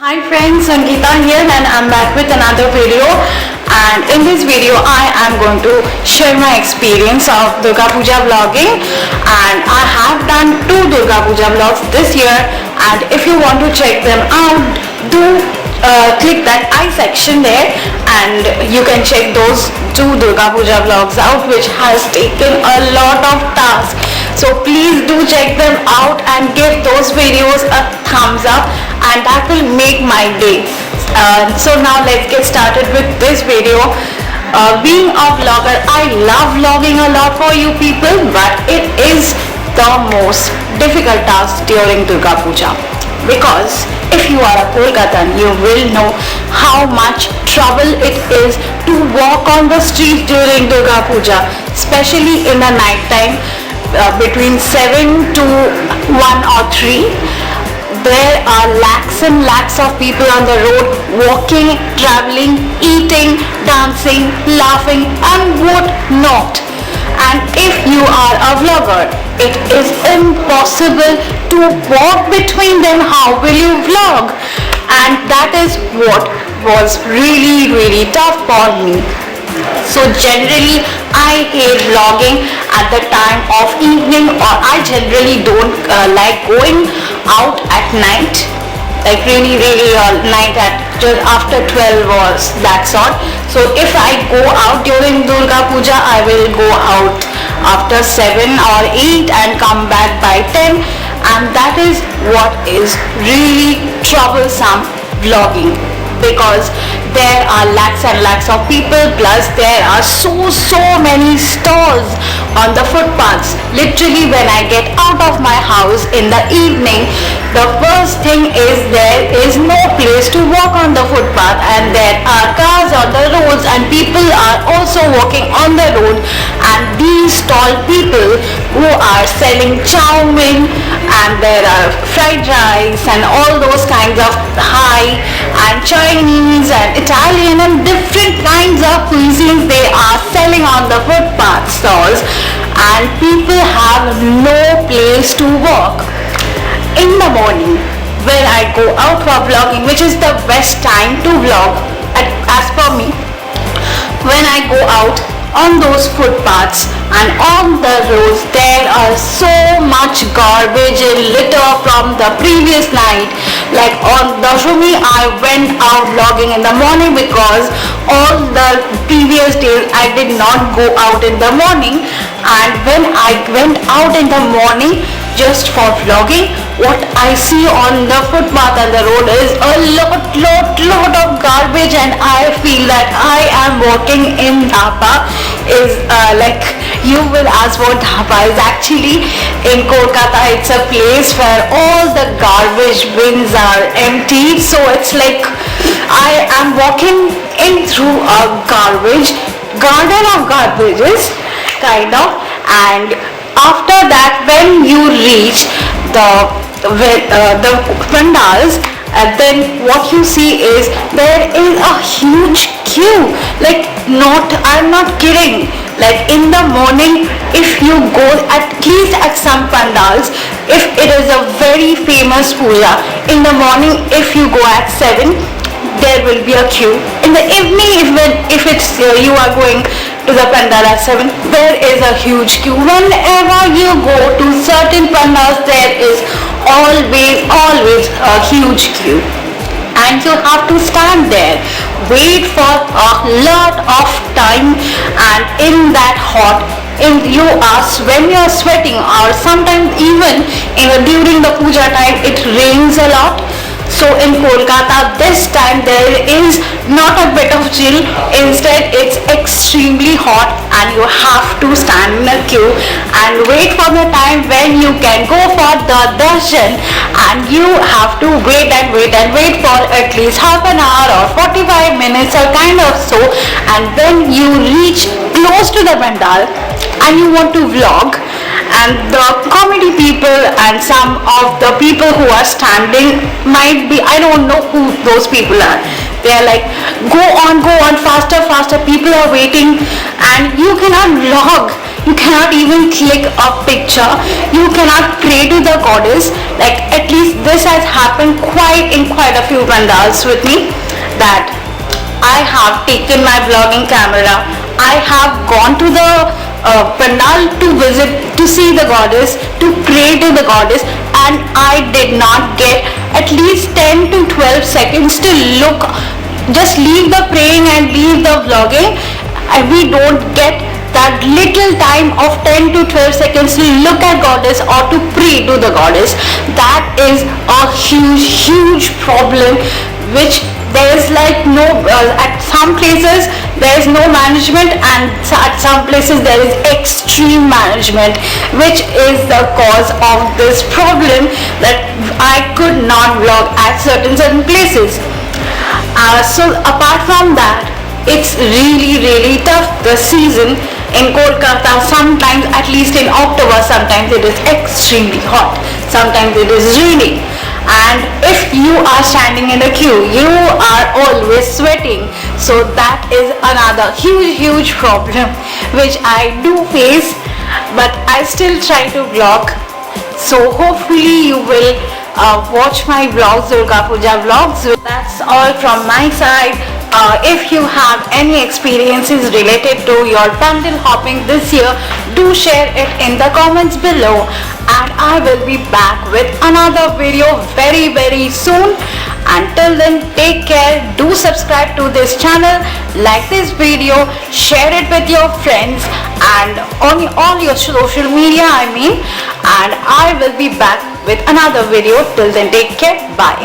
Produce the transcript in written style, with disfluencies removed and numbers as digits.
Hi friends, Sangeeta here and I'm back with another video, and in this video I am going to share my experience of Durga Puja vlogging, and I have done 2 Durga Puja vlogs this year, and if you want to check them out, do click that I section there and you can check those 2 Durga Puja vlogs out, which has taken a lot of tasks. So please do check them out and give those videos a thumbs up, and that will make my day. So now let's get started with this video. Being a vlogger, I love vlogging a lot for you people, but it is the most difficult task during Durga Puja, because if you are a Kolkatan, you will know how much trouble it is to walk on the streets during Durga Puja, especially in the night time. Between 7 to 1 or 3, there are lakhs and lakhs of people on the road, walking, traveling, eating, dancing, laughing and what not. And if you are a vlogger, it is impossible to walk between them. How will you vlog? And that is what was really tough for me. So generally I hate vlogging at the time of evening, or I generally don't like going out at night, like really night, at just after 12 or that sort. So if I go out during Durga Puja, I will go out after 7 or 8 and come back by 10, and that is what is really troublesome vlogging, because there are lakhs and lakhs of people, plus there are so many stalls on the footpaths. Literally, when I get out of my house in the evening, the first thing is there is no place to walk on the footpath, and there are cars on the roads and people are also walking on the road, and these stall people who are selling chow mein, and there are fried rice and all those kinds of Thai and Chinese and Italian and different kinds of cuisines they are selling on the footpath stalls, and people have no place to walk. In the morning, when I go out for vlogging, which is the best time to vlog as per me, when I go out on those footpaths and on the roads, there are so much garbage and litter from the previous night. Like on Dashami, I went out vlogging in the morning because all the previous days I did not go out in the morning, and when I went out in the morning just for vlogging, what I see on the footpath and the road is a lot of garbage, and I feel that I am walking in dhaba. Is like, you will ask what dhaba is. Actually, in Kolkata, it's a place where all the garbage bins are empty. So it's like I am walking in through a garden of garbages, kind of. And after that, when you reach the pandals, and then what you see is there is a huge queue. Like, I'm not kidding. Like in the morning, if you go at least at some pandals, if it is a very famous puja, in the morning if you go at 7, there will be a queue. In the evening, if it's you are going to the pandal at 7, there is a huge queue. Whenever you go to certain pandals, there is always a huge queue, and you have to stand there, wait for a lot of time, and in that hot, when you are sweating, or sometimes even during the puja time it rains a lot. So in Kolkata this time there is not a bit of chill, instead it's extremely hot, and you have to stand in a queue and wait for the time when you can go for the darshan, and you have to wait for at least half an hour or 45 minutes or kind of so. And when you reach close to the pandal and you want to vlog, and the comedy people and some of the people who are standing might be, I don't know who those people are, they are like, go on faster, people are waiting, and you cannot vlog. you cannot even click a picture, you cannot pray to the goddess. Like, at least this has happened quite a few pandals with me, that I have taken my vlogging camera, I have gone to the pandal to visit, to see the goddess, to pray to the goddess, and I did not get at least 10 to 12 seconds to look, just leave the praying and leave the vlogging, and we don't get that little time of 10 to 12 seconds to look at goddess or to pray to the goddess. That is a huge problem, which there is like no, at some places there is no management, and at some places there is extreme management, which is the cause of this problem, that I could not vlog at certain places. So apart from that, it's really tough, the season in Kolkata. Sometimes, at least in October, sometimes it is extremely hot, sometimes it is raining, and if you are standing in a queue, you are always sweating. So that is another huge problem which I do face, but I still try to vlog. So hopefully you will watch my vlogs, Durga Puja vlogs. That's all from my side. If you have any experiences related to your pandal hopping this year, do share it in the comments below, and I will be back with another video very soon. Until then, take care, do subscribe to this channel, like this video, share it with your friends and on all your social media, and I will be back with another video. Till then, take care, bye.